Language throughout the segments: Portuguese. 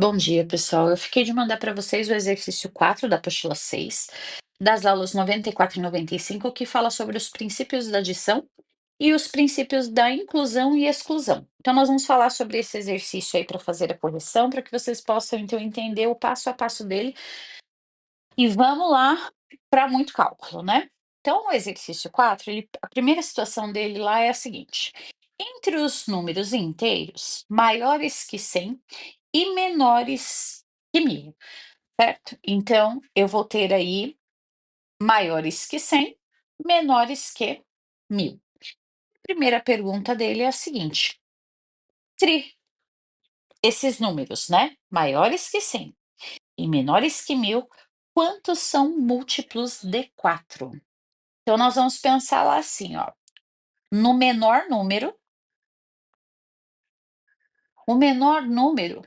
Bom dia, pessoal. Eu fiquei de mandar para vocês o exercício 4 da apostila 6, das aulas 94 e 95, que fala sobre os princípios da adição e os princípios da inclusão e exclusão. Então, nós vamos falar sobre esse exercício aí para fazer a correção, para que vocês possam, então, entender o passo a passo dele. E vamos lá para muito cálculo, né? Então, o exercício 4, a primeira situação dele lá é a seguinte: entre os números inteiros maiores que 100 e menores que 1000, certo? Então, eu vou ter aí maiores que 100, menores que 1000. Primeira pergunta dele é a seguinte: entre esses números, né, maiores que 100 e menores que 1000, quantos são múltiplos de 4? Então, nós vamos pensar lá assim, ó, no menor número, o menor número.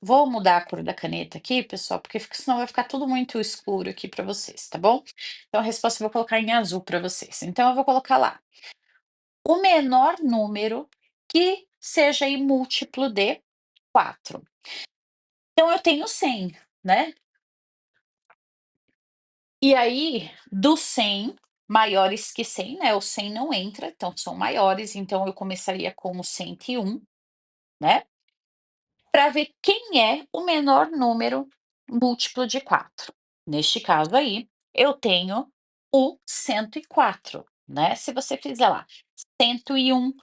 Vou mudar a cor da caneta aqui, pessoal, porque senão vai ficar tudo muito escuro aqui para vocês, tá bom? Então a resposta eu vou colocar em azul para vocês. Então eu vou colocar lá o menor número que seja aí múltiplo de 4. Então eu tenho 100, né? E aí, do 100, maiores que 100, né? O 100 não entra, então são maiores, então eu começaria com o 101, né? Para ver quem é o menor número múltiplo de 4. Neste caso aí, eu tenho o 104, né? Se você fizer lá 101,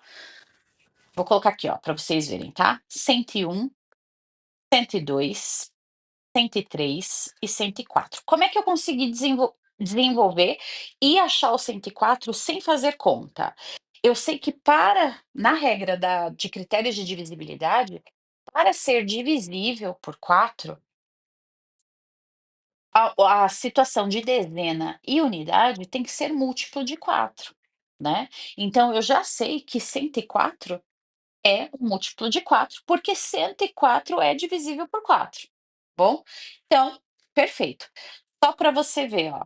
vou colocar aqui, ó, para vocês verem, tá? 101, 102, 103 e 104. Como é que eu consegui desenvolver e achar o 104 sem fazer conta? Eu sei que na regra de critérios de divisibilidade, para ser divisível por 4, a situação de dezena e unidade tem que ser múltiplo de 4, né. Então eu já sei que 104 é um múltiplo de 4, porque 104 é divisível por 4. Bom, então, perfeito. Só para você ver, ó,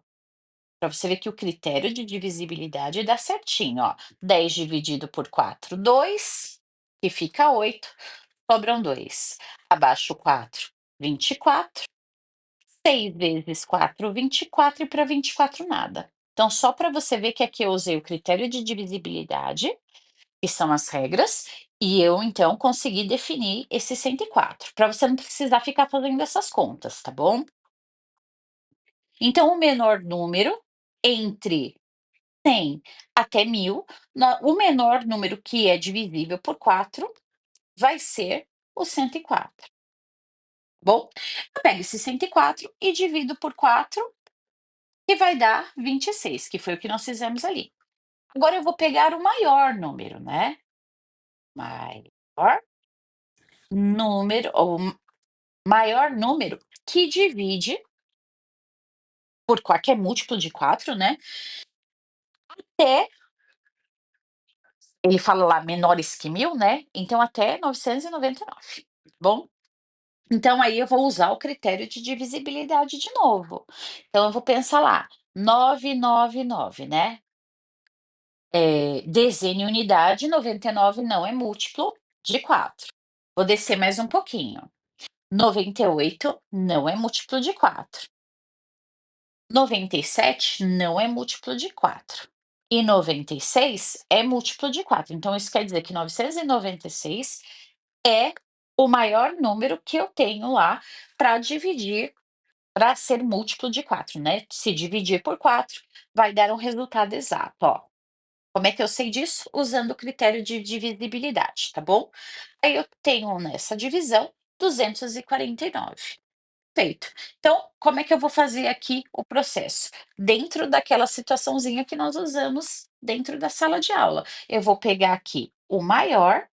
para você ver que o critério de divisibilidade dá certinho, ó. 10 dividido por 4, 2, que fica 8, sobram 2. Abaixo 4, 24. 6 vezes 4, 24, e para 24 nada. Então, só para você ver que aqui eu usei o critério de divisibilidade, que são as regras, e eu então consegui definir esse 104, para você não precisar ficar fazendo essas contas, tá bom? Então, o menor número entre 100 até 1000, o menor número que é divisível por 4 vai ser o 104. Bom, eu pego esse 104 e divido por 4, que vai dar 26, que foi o que nós fizemos ali. Agora eu vou pegar o maior número, né? Maior número, ou maior número que divide por 4, que é múltiplo de 4, né? Até, ele fala lá menores que 1000, né? Então até 999. Bom, então aí eu vou usar o critério de divisibilidade de novo. Então eu vou pensar lá, 999, né? Dezena e unidade, 99 não é múltiplo de 4. Vou descer mais um pouquinho. 98 não é múltiplo de 4. 97 não é múltiplo de 4. E 96 é múltiplo de 4. Então, isso quer dizer que 996 é o maior número que eu tenho lá para dividir, para ser múltiplo de 4, né? Se dividir por 4, vai dar um resultado exato, ó. Como é que eu sei disso? Usando o critério de divisibilidade, tá bom? Aí eu tenho nessa divisão 249. Feito. Então, como é que eu vou fazer aqui o processo? Dentro daquela situaçãozinha que nós usamos dentro da sala de aula. Eu vou pegar aqui o maior,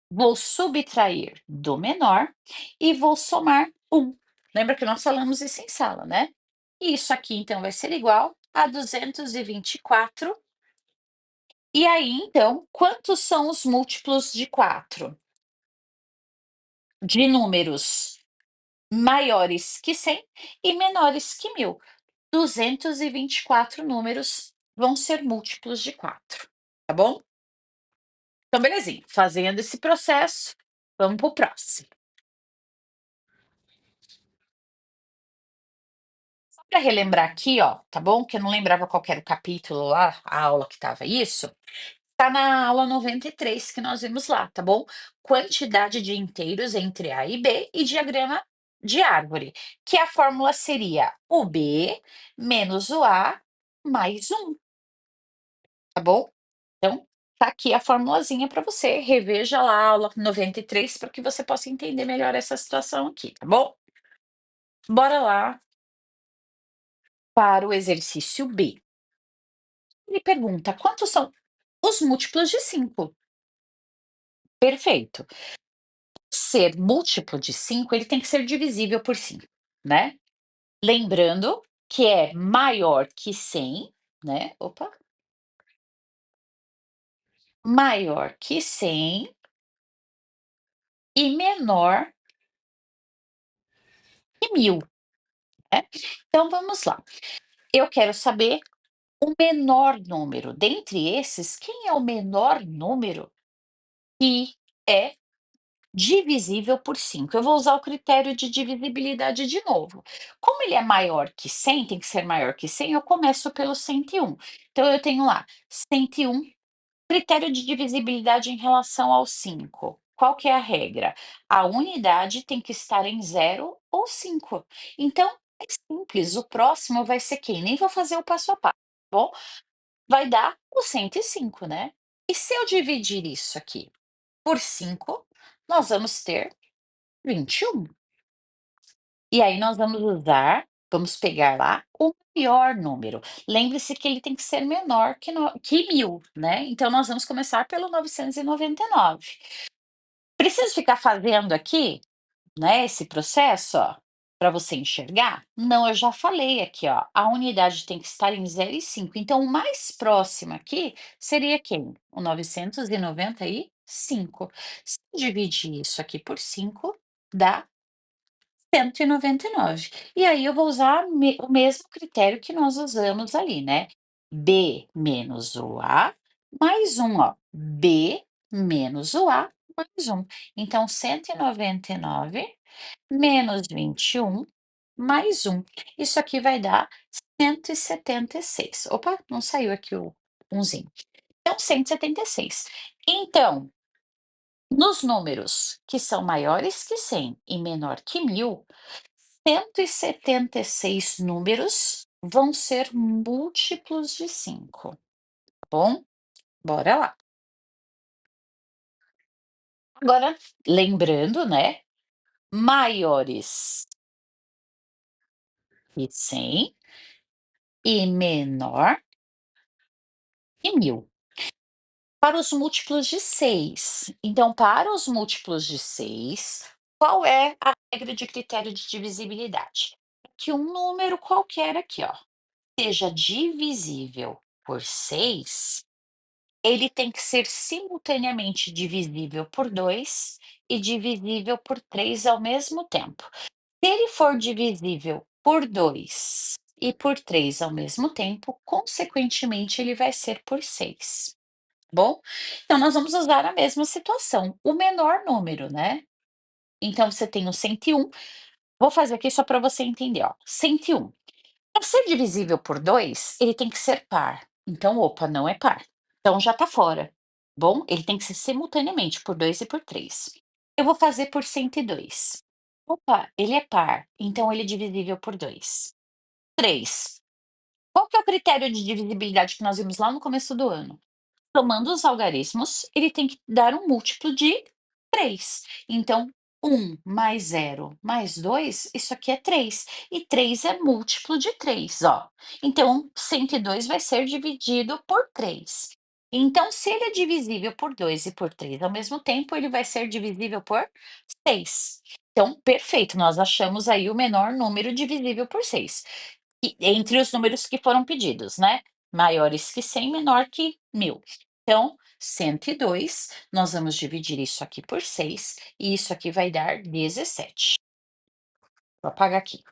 vou subtrair do menor e vou somar 1. Lembra que nós falamos isso em sala, né? E isso aqui, então, vai ser igual a 224. E aí, então, quantos são os múltiplos de 4? De números maiores que 100 e menores que 1000. 224 números vão ser múltiplos de 4, tá bom? Então, belezinha. Fazendo esse processo, vamos para o próximo. Para relembrar aqui, ó, tá bom? Que eu não lembrava qual que era o capítulo lá, a aula que estava isso. Tá na aula 93 que nós vimos lá, tá bom? Quantidade de inteiros entre A e B e diagrama de árvore, que a fórmula seria o B menos o A mais um, tá bom? Então, tá aqui a formulazinha para você. Reveja lá a aula 93 para que você possa entender melhor essa situação aqui, tá bom? Bora lá para o exercício B. Ele pergunta: quantos são os múltiplos de 5? Perfeito. Ser múltiplo de 5, ele tem que ser divisível por 5, né? Lembrando que é maior que 100, né? Opa, maior que 100 e menor que 1000, né? Então vamos lá. Eu quero saber o menor número. Dentre esses, quem é o menor número que é divisível por 5? Eu vou usar o critério de divisibilidade de novo. Como ele é maior que 100, tem que ser maior que 100, eu começo pelo 101. Então, eu tenho lá 101, critério de divisibilidade em relação ao 5. Qual que é a regra? A unidade tem que estar em 0 ou 5. Então, é simples, o próximo vai ser quem? Nem vou fazer o passo a passo, tá bom? Vai dar o 105, né? E se eu dividir isso aqui por 5, nós vamos ter 21. E aí nós vamos pegar lá o maior número. Lembre-se que ele tem que ser menor que 1000, né? Então nós vamos começar pelo 999. Preciso ficar fazendo aqui, né, esse processo, ó, para você enxergar? Não, eu já falei aqui, ó, a unidade tem que estar em 0 e 5. Então o mais próximo aqui seria quem? O 995. Se eu dividir isso aqui por 5, dá 199. E aí eu vou usar o mesmo critério que nós usamos ali, né? B menos o A mais um, ó. B menos o A mais um. Então, 199 menos 21 mais um. Isso aqui vai dar 176. Opa, não saiu aqui o umzinho. Então, 176. Então, nos números que são maiores que 100 e menor que 1000, 176 números vão ser múltiplos de 5, tá bom? Bora lá. Agora, lembrando, né, maiores que 100 e menor que 1000. Para os múltiplos de 6. Então, para os múltiplos de 6, qual é a regra de critério de divisibilidade? Que um número qualquer aqui, ó, seja divisível por 6. Ele tem que ser simultaneamente divisível por 2 e divisível por 3 ao mesmo tempo. Se ele for divisível por 2 e por 3 ao mesmo tempo, consequentemente, ele vai ser por 6. Bom? Então, nós vamos usar a mesma situação, o menor número, né? Então, você tem o 101. Vou fazer aqui só para você entender, ó. 101. Para ser divisível por 2, ele tem que ser par. Então, opa, não é par. Então já está fora. Bom, ele tem que ser simultaneamente por 2 e por 3. Eu vou fazer por 102. Opa, ele é par. Então ele é divisível por 2. 3. Qual que é o critério de divisibilidade que nós vimos lá no começo do ano? Somando os algarismos, ele tem que dar um múltiplo de 3. Então, 1 mais 0 mais 2, isso aqui é 3. E 3 é múltiplo de 3, ó. Então, 102 vai ser dividido por 3. Então, se ele é divisível por 2 e por 3 ao mesmo tempo, ele vai ser divisível por 6. Então, perfeito, nós achamos aí o menor número divisível por 6. Entre os números que foram pedidos, né? Maiores que 100, menor que 1000. Então, 102, nós vamos dividir isso aqui por 6 e isso aqui vai dar 17. Vou apagar aqui.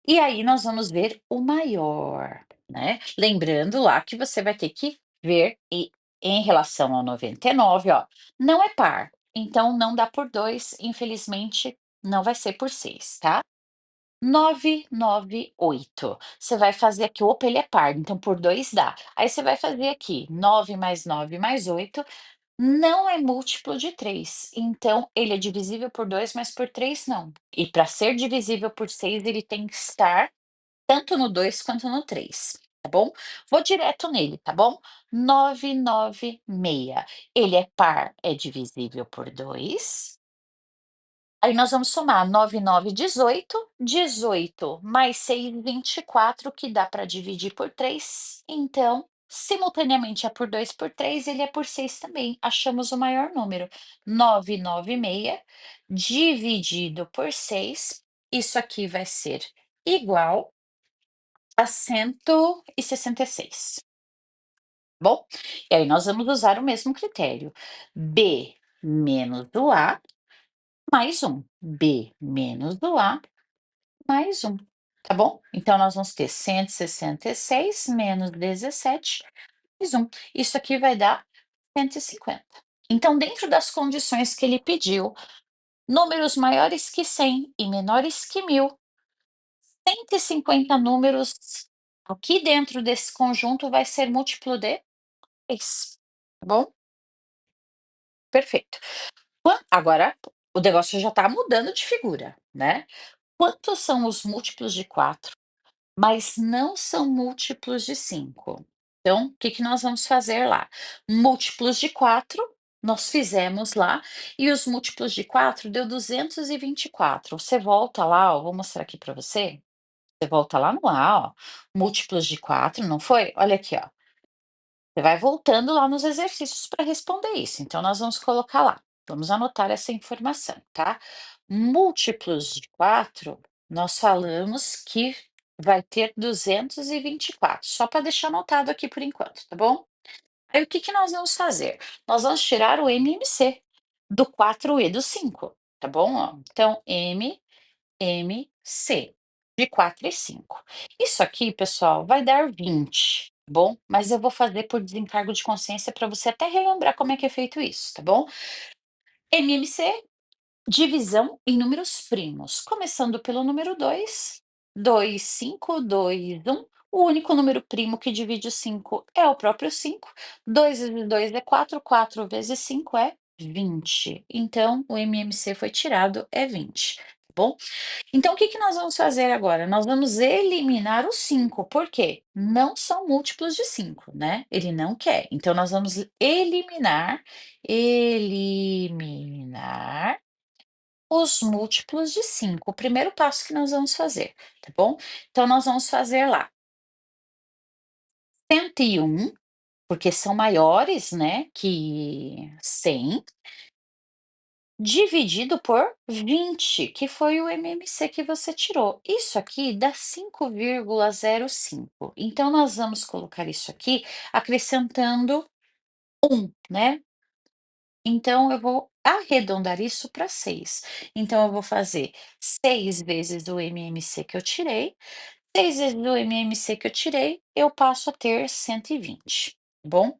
E aí nós vamos ver o maior, né? Lembrando lá que você vai ter que ver em relação ao 99, ó, não é par, então não dá por 2, infelizmente não vai ser por 6, tá? 998. Você vai fazer aqui, opa, ele é par, então por 2 dá. Aí você vai fazer aqui 9 mais 9 mais 8 não é múltiplo de 3. Então ele é divisível por 2, mas por 3 não. E para ser divisível por 6, ele tem que estar tanto no 2 quanto no 3, tá bom? Vou direto nele, tá bom? 996. Ele é par, é divisível por 2. Aí nós vamos somar 9 9, 18, 18 mais 6, 24, que dá para dividir por 3. Então, simultaneamente é por 2 por 3, ele é por 6 também. Achamos o maior número. 996 dividido por 6. Isso aqui vai ser igual a 166. Bom, e aí nós vamos usar o mesmo critério. B menos o A mais um. B menos o A mais um, tá bom? Então, nós vamos ter 166 menos 17 mais um. Isso aqui vai dar 150. Então, dentro das condições que ele pediu, números maiores que 100 e menores que 1000, 150 números aqui dentro desse conjunto vai ser múltiplo de 3, tá bom? Perfeito. Agora o negócio já está mudando de figura, né? Quantos são os múltiplos de 4? Mas não são múltiplos de 5. Então, o que que nós vamos fazer lá? Múltiplos de 4 nós fizemos lá, e os múltiplos de 4 deu 224. Você volta lá, ó, vou mostrar aqui para você. Você volta lá no A, ó, múltiplos de 4, não foi? Olha aqui, ó. Você vai voltando lá nos exercícios para responder isso. Então, nós vamos colocar lá. Vamos anotar essa informação, tá? Múltiplos de 4, nós falamos que vai ter 224, só para deixar anotado aqui por enquanto, tá bom? Aí o que que nós vamos fazer? Nós vamos tirar o MMC do 4 e do 5, tá bom? Ó, então, MC de 4 e 5. Isso aqui, pessoal, vai dar 20, tá bom? Mas eu vou fazer por desencargo de consciência para você até relembrar como é que é feito isso, tá bom? MMC, divisão em números primos, começando pelo número 2, 2, 5, 2, 1. O único número primo que divide o 5 é o próprio 5. 2 vezes 2 é 4, 4 vezes 5 é 20. Então, o MMC foi tirado, é 20, tá bom? Então, o que que nós vamos fazer agora? Nós vamos eliminar o 5, por quê? Não são múltiplos de 5, né? Ele não quer. Então, nós vamos eliminar os múltiplos de 5. O primeiro passo que nós vamos fazer, tá bom? Então, nós vamos fazer lá 101, porque são maiores, né, que 100. Dividido por 20, que foi o MMC que você tirou. Isso aqui dá 5,05. Então, nós vamos colocar isso aqui acrescentando 1, né? Então, eu vou arredondar isso para 6. Então, eu vou fazer 6 vezes o MMC que eu tirei. 6 vezes o MMC que eu tirei, eu passo a ter 120, tá bom?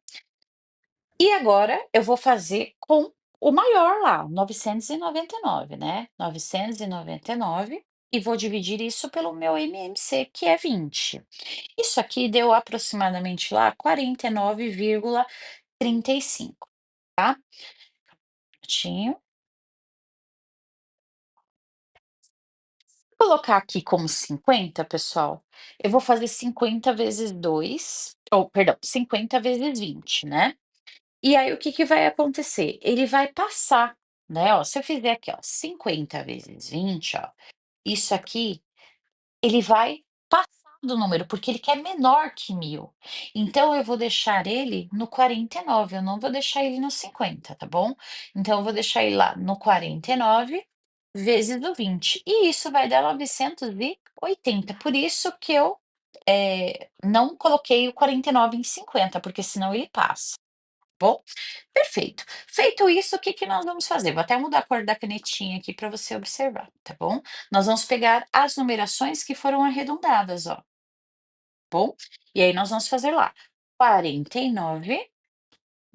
E agora eu vou fazer com o maior lá, 999, né, 999, e vou dividir isso pelo meu MMC, que é 20. Isso aqui deu aproximadamente lá 49,35, tá. Minutinho. Colocar aqui como 50, pessoal, eu vou fazer 50 vezes 2, ou perdão, 50 vezes 20, né. E aí o que que vai acontecer? Ele vai passar, né, ó, se eu fizer aqui, ó, 50 vezes 20, ó, isso aqui, ele vai passar do número, porque ele quer menor que 1000. Então eu vou deixar ele no 49, eu não vou deixar ele no 50, tá bom? Então eu vou deixar ele lá no 49 vezes o 20, e isso vai dar 980. Por isso que eu, não coloquei o 49 em 50, porque senão ele passa, tá bom? Perfeito. Feito isso, o que que nós vamos fazer? Vou até mudar a cor da canetinha aqui para você observar, tá bom? Nós vamos pegar as numerações que foram arredondadas, ó, bom? E aí nós vamos fazer lá, 49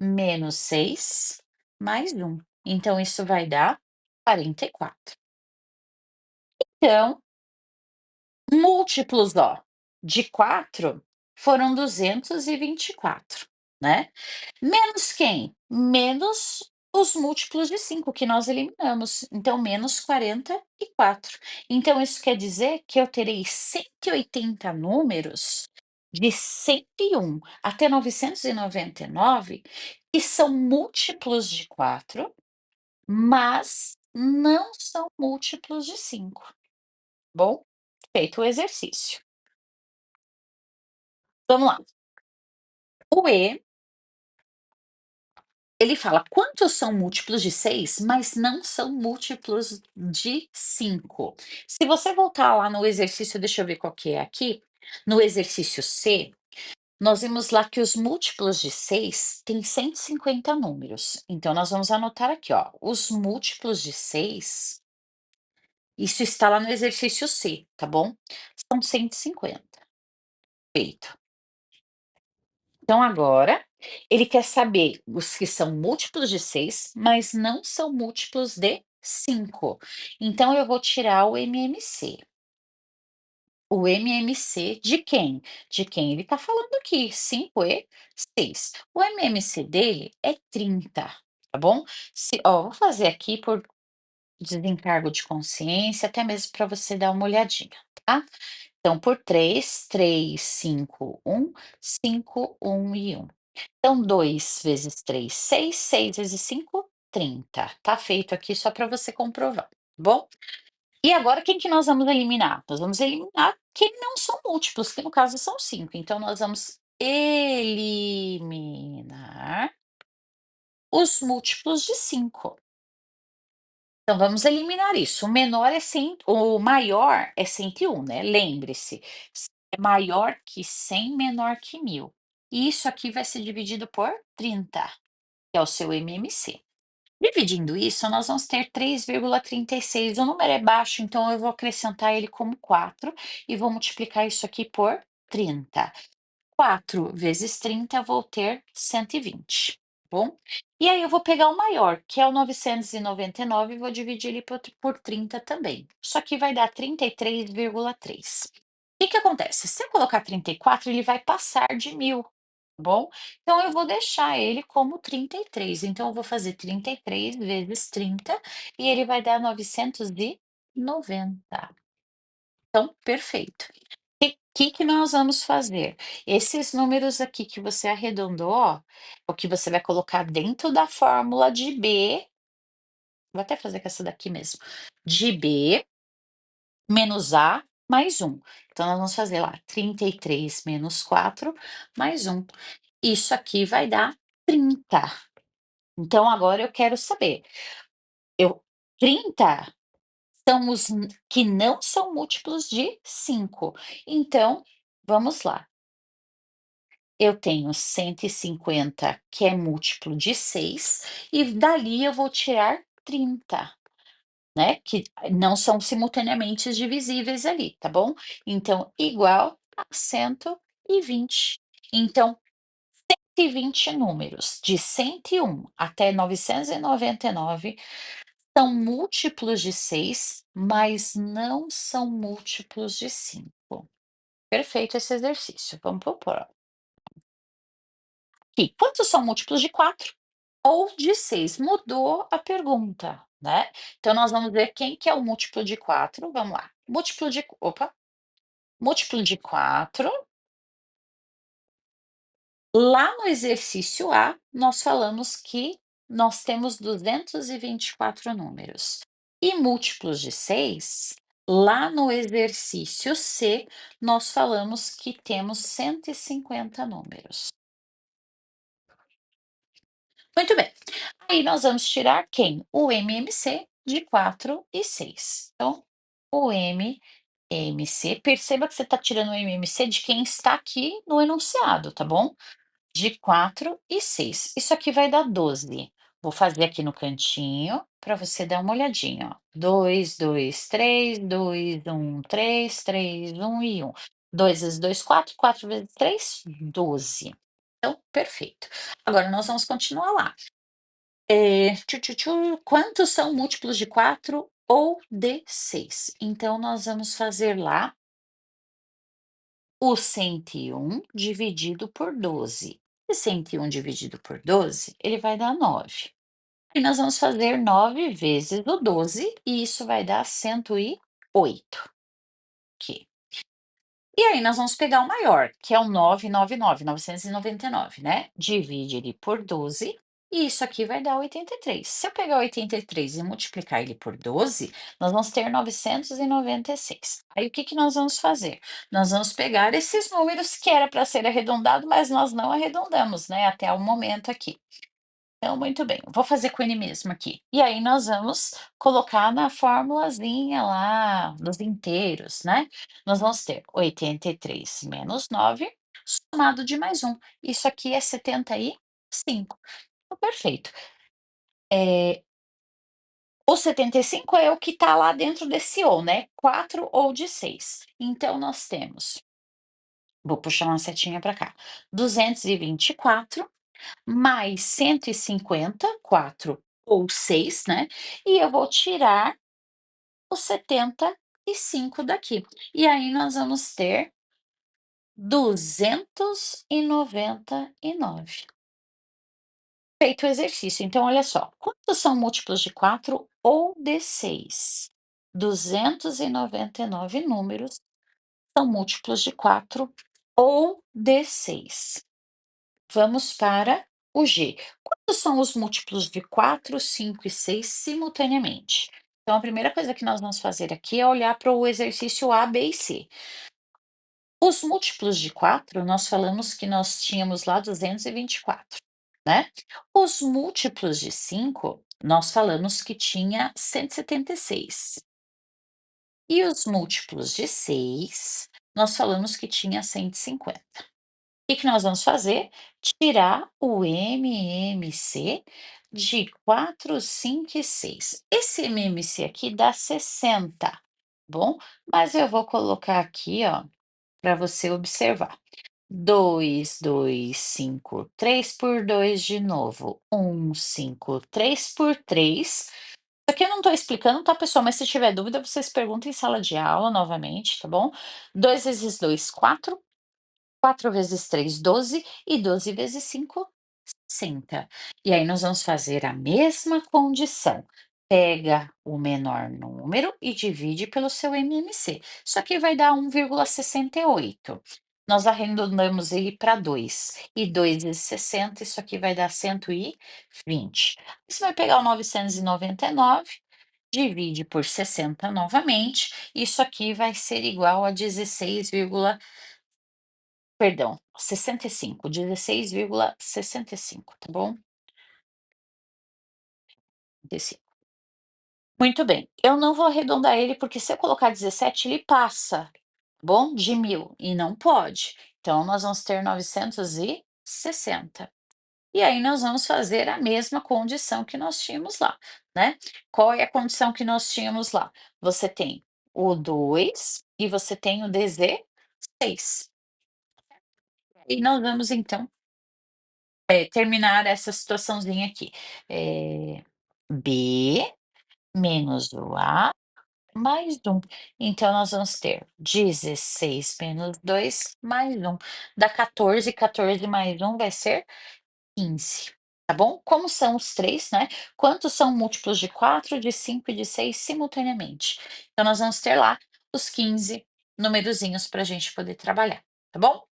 menos 6 mais 1. Então isso vai dar 44. Então, Múltiplos, ó, de 4 foram 224, né. Menos quem? Menos os múltiplos de 5 que nós eliminamos, então menos 44. Então isso quer dizer que eu terei 180 números de 101 até 999 que são múltiplos de 4, mas não são múltiplos de 5. Bom, feito o exercício. Vamos lá. O E, ele fala quantos são múltiplos de 6, mas não são múltiplos de 5. Se você voltar lá no exercício, deixa eu ver qual que é aqui, no exercício C, nós vimos lá que os múltiplos de 6 têm 150 números. Então, nós vamos anotar aqui, ó, os múltiplos de 6. Isso está lá no exercício C, tá bom? São 150. Feito. Então agora, ele quer saber os que são múltiplos de 6, mas não são múltiplos de 5. Então eu vou tirar o MMC. O MMC de quem? De quem ele está falando aqui, 5 e 6. O MMC dele é 30, tá bom? Vou fazer aqui por desencargo de consciência, até mesmo para você dar uma olhadinha, tá? Então, por 3, 3, 5, 1, 5, 1 e 1. Então, 2 vezes 3, 6, 6 vezes 5, 30. Tá feito aqui só para você comprovar, tá bom? E agora quem que nós vamos eliminar? Nós vamos eliminar quem não são múltiplos, que no caso são 5. Então, nós vamos eliminar os múltiplos de 5. Então, vamos eliminar isso. O maior é 101, né? Lembre-se, é maior que 100, menor que 1000. E isso aqui vai ser dividido por 30, que é o seu MMC. Dividindo isso, nós vamos ter 3,36. O número é baixo, então eu vou acrescentar ele como 4 e vou multiplicar isso aqui por 30. 4 vezes 30, eu vou ter 120, bom? E aí eu vou pegar o maior, que é o 999, e vou dividir ele por 30 também. Isso aqui vai dar 33,3. O que que acontece? Se eu colocar 34, ele vai passar de 1000, tá bom? Então eu vou deixar ele como 33. Então eu vou fazer 33 vezes 30 e ele vai dar 990. Então, perfeito. Que nós vamos fazer? Esses números aqui que você arredondou, ó, o que você vai colocar dentro da fórmula de B, vou até fazer com essa daqui mesmo, de B menos A mais um. Então, nós vamos fazer lá 33 menos 4 mais um. Isso aqui vai dar 30. Então, agora eu quero saber, eu 30 são que não são múltiplos de 5. Então, vamos lá. Eu tenho 150 que é múltiplo de 6 e dali eu vou tirar 30, né, que não são simultaneamente divisíveis ali, tá bom? Então, igual a 120. Então, 120 números, de 101 até 999, são múltiplos de 6, mas não são múltiplos de 5. Perfeito esse exercício, vamos para o próximo. Aqui, quantos são múltiplos de 4 ou de 6? Mudou a pergunta, né. Então nós vamos ver quem que é o múltiplo de 4. Vamos lá. Múltiplo de 4. Lá no exercício A, nós falamos que nós temos 224 números. E múltiplos de 6, lá no exercício C, nós falamos que temos 150 números. Muito bem. Aí nós vamos tirar quem? O MMC de 4 e 6. Então, o MMC, perceba que você está tirando o MMC de quem está aqui no enunciado, tá bom? De 4 e 6. Isso aqui vai dar 12. Vou fazer aqui no cantinho para você dar uma olhadinha, ó. 2, 2, 3, 2, 1, 3, 3, 1 e 1. 2 vezes 2, 4, 4 vezes 3, 12. Então, perfeito. Agora nós vamos continuar lá. Quantos são múltiplos de 4 ou de 6? Então, nós vamos fazer lá o 101 dividido por 12. E 101 dividido por 12, ele vai dar 9. E nós vamos fazer 9 vezes o 12, e isso vai dar 108 aqui. E aí nós vamos pegar o maior, que é o 999, né? Divide ele por 12, e isso aqui vai dar 83. Se eu pegar 83 e multiplicar ele por 12, nós vamos ter 996. Aí o que que nós vamos fazer? Nós vamos pegar esses números que era para ser arredondado, mas nós não arredondamos, né? Até o momento aqui. Então, muito bem, vou fazer com ele mesmo aqui. E aí nós vamos colocar na formulazinha lá dos inteiros, né? Nós vamos ter 83 menos 9 somado de mais um. Isso aqui é 75. Então, perfeito. O 75 é o que está lá dentro desse ou, né? 4 ou de 6. Então, nós temos, vou puxar uma setinha para cá, 224 mais 150, 4 ou 6, né, e eu vou tirar o 75 daqui. E aí nós vamos ter 299. Feito o exercício, então olha só, quantos são múltiplos de 4 ou de 6? 299 números são múltiplos de 4 ou de 6. Vamos para o G. Quantos são os múltiplos de 4, 5 e 6 simultaneamente? Então, a primeira coisa que nós vamos fazer aqui é olhar para o exercício A, B e C. Os múltiplos de 4, nós falamos que nós tínhamos lá 224, né? Os múltiplos de 5, nós falamos que tinha 176. E os múltiplos de 6, nós falamos que tinha 150. Que nós vamos fazer? Tirar o MMC de 4, 5 e 6. Esse MMC aqui dá 60, bom? Mas eu vou colocar aqui, ó, para você observar. 2, 2, 5, 3 por 2 de novo. 1, 5, 3 por 3. Isso aqui eu não estou explicando, tá, pessoal? Mas se tiver dúvida, vocês perguntam em sala de aula novamente, tá bom? 2 vezes 2, 4. 4 vezes 3, 12, e 12 vezes 5, 60. E aí nós vamos fazer a mesma condição. Pega o menor número e divide pelo seu MMC. Isso aqui vai dar 1,68. Nós arredondamos ele para 2. E 2 vezes 60, isso aqui vai dar 120. Você vai pegar o 999, divide por 60 novamente. Isso aqui vai ser igual a 16, perdão, 65, 16,65, tá bom? 65. Muito bem, eu não vou arredondar ele, porque se eu colocar 17, ele passa, tá bom? De 1000, e não pode. Então, nós vamos ter 960. E aí, nós vamos fazer a mesma condição que nós tínhamos lá, né? Qual é a condição que nós tínhamos lá? Você tem o 2 e você tem o 16. E nós vamos, então, terminar essa situaçãozinha aqui. B menos o A mais um. Então, nós vamos ter 16 menos 2 mais um. Dá 14, 14 mais um vai ser 15, tá bom? Como são os três, né? Quantos são múltiplos de 4, de 5 e de 6 simultaneamente? Então, nós vamos ter lá os 15 numerozinhos para a gente poder trabalhar, tá bom?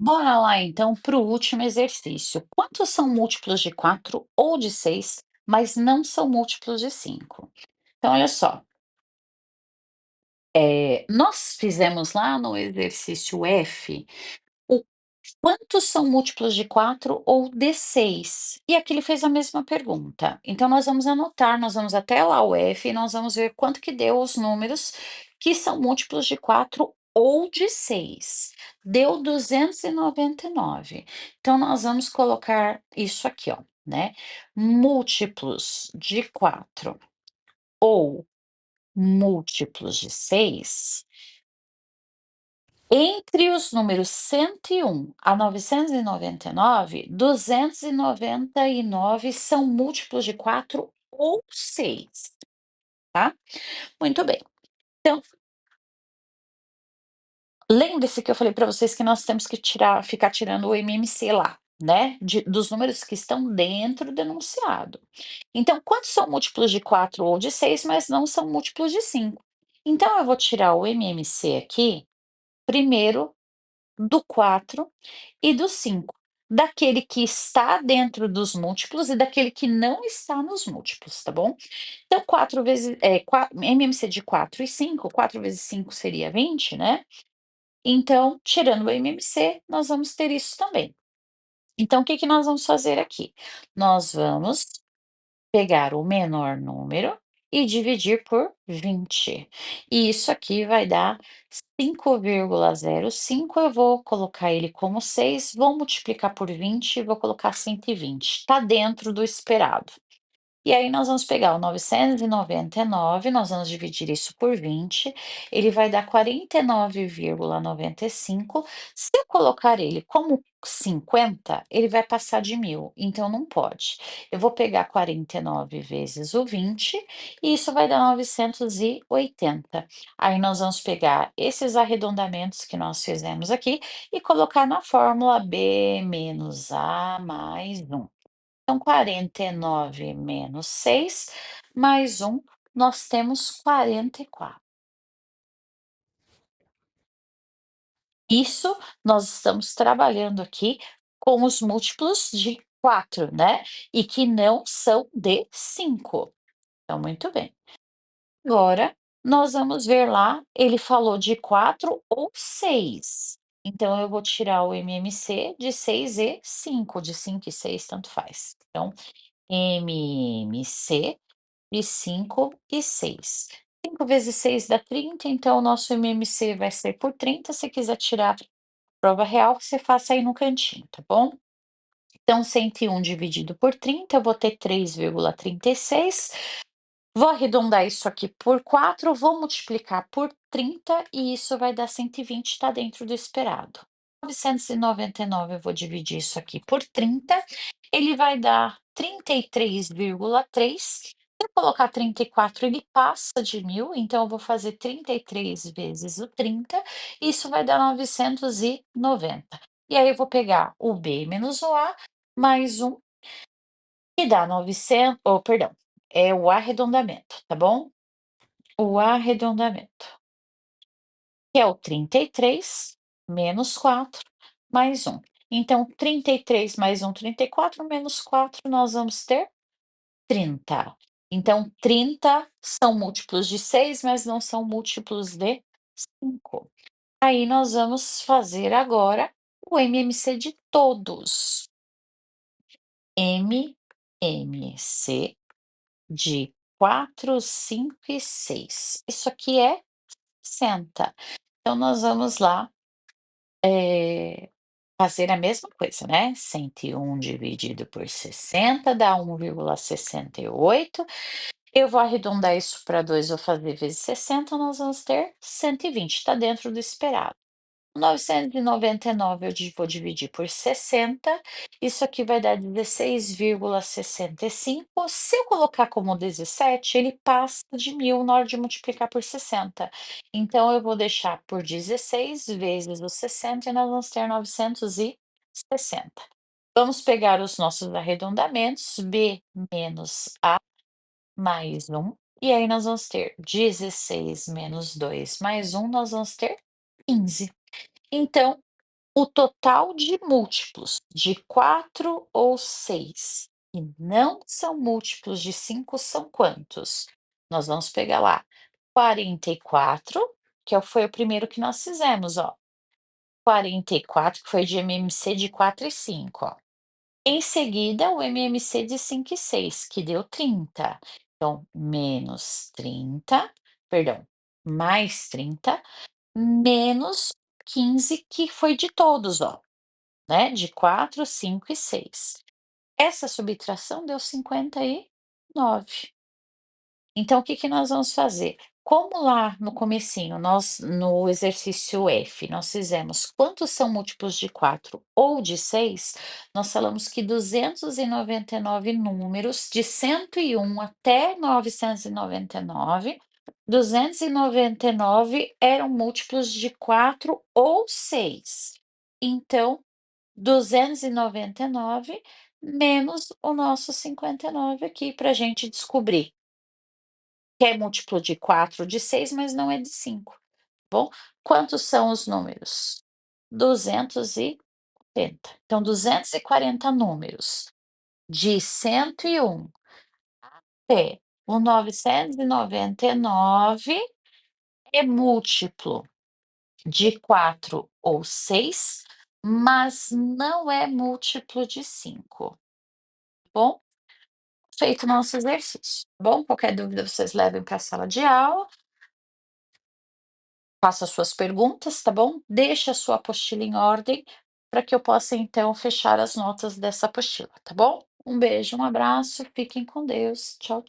Bora lá então para o último exercício. Quantos são múltiplos de 4 ou de 6, mas não são múltiplos de 5? Então, olha só, nós fizemos lá no exercício F o quantos são múltiplos de 4 ou de 6? E aqui ele fez a mesma pergunta. Então, nós vamos anotar, nós vamos até lá o F e nós vamos ver quanto que deu os números que são múltiplos de 4 ou de 6. Deu 299. Então, nós vamos colocar isso aqui, ó, né? Múltiplos de 4 ou múltiplos de 6. Entre os números 101 a 999, 299 são múltiplos de 4 ou 6, tá? Muito bem. Então, Lembre-se que eu falei para vocês que nós temos que ficar tirando o MMC lá, né, dos números que estão dentro do enunciado. Então, quantos são múltiplos de 4 ou de 6, mas não são múltiplos de 5? Então, eu vou tirar o MMC aqui, primeiro do 4 e do 5, daquele que está dentro dos múltiplos e daquele que não está nos múltiplos, tá bom? Então, 4 vezes, MMC de 4 e 5, 4 vezes 5 seria 20, né? Então, tirando o MMC, nós vamos ter isso também. Então, o que que nós vamos fazer aqui? Nós vamos pegar o menor número e dividir por 20. E isso aqui vai dar 5,05. Eu vou colocar ele como 6, vou multiplicar por 20 e vou colocar 120. Está dentro do esperado. E aí nós vamos pegar o 999, nós vamos dividir isso por 20, ele vai dar 49,95. Se eu colocar ele como 50, ele vai passar de 1.000, então não pode. Eu vou pegar 49 vezes o 20 e isso vai dar 980. Aí nós vamos pegar esses arredondamentos que nós fizemos aqui e colocar na fórmula B menos A mais 1. Então, 49 menos 6 mais 1, nós temos 44. Isso nós estamos trabalhando aqui com os múltiplos de 4, né, e que não são de 5. Então, muito bem. Agora, nós vamos ver lá, ele falou de 4 ou 6. Então, eu vou tirar o MMC de 6 e 5, de 5 e 6 tanto faz. Então, MMC de 5 e 6. 5 vezes 6 dá 30, então o nosso MMC vai ser por 30. Se quiser tirar prova real, você faça aí no cantinho, tá bom? Então, 101 dividido por 30, eu vou ter 3,36. Vou arredondar isso aqui por 4, vou multiplicar por 30 e isso vai dar 120, está dentro do esperado. 999 eu vou dividir isso aqui por 30, ele vai dar 33,3. Se eu colocar 34, ele passa de 1.000, então eu vou fazer 33 vezes o 30, isso vai dar 990. E aí eu vou pegar o B menos o A mais 1, que dá 900, oh, perdão, é o arredondamento, tá bom? O arredondamento, que é o 33 menos 4 mais 1. Então, 33 mais 1, 34 menos 4, nós vamos ter 30. Então, 30 são múltiplos de 6, mas não são múltiplos de 5. Aí nós vamos fazer agora o MMC de todos. MMC de 4, 5 e 6. Isso aqui é 60. Então, nós vamos lá, fazer a mesma coisa, né? 101 dividido por 60 dá 1,68. Eu vou arredondar isso para 2, vou fazer vezes 60, nós vamos ter 120, está dentro do esperado. 999 vou dividir por 60, isso aqui vai dar 16,65. Se eu colocar como 17, ele passa de 1.000 na hora de multiplicar por 60. Então, eu vou deixar por 16 vezes os 60 e nós vamos ter 960. Vamos pegar os nossos arredondamentos, B menos A mais 1, e aí nós vamos ter 16 menos 2 mais 1, nós vamos ter 15. Então, o total de múltiplos de 4 ou 6 que não são múltiplos de 5 são quantos? Nós vamos pegar lá 44, que foi o primeiro que nós fizemos, ó. 44, que foi de MMC de 4 e 5, ó. Em seguida, o MMC de 5 e 6, que deu 30. Então, menos 30, perdão, mais 30 menos 15, que foi de todos, ó, né, de 4, 5 e 6. Essa subtração deu 59. Então, o que que nós vamos fazer? Como lá no comecinho, nós no exercício F, nós fizemos quantos são múltiplos de 4 ou de 6, nós falamos que 299 números, de 101 até 999, 299 eram múltiplos de 4 ou 6. Então, 299 menos o nosso 59 aqui para a gente descobrir, que é múltiplo de 4 de 6, mas não é de 5. Bom, quantos são os números? 240. Então 240 números de 101 até o 999 é múltiplo de 4 ou 6, mas não é múltiplo de 5. Bom, feito o nosso exercício. Bom, qualquer dúvida vocês levem para a sala de aula. Faça as suas perguntas, tá bom? Deixe a sua apostila em ordem para que eu possa então fechar as notas dessa apostila, tá bom? Um beijo, um abraço, fiquem com Deus. Tchau.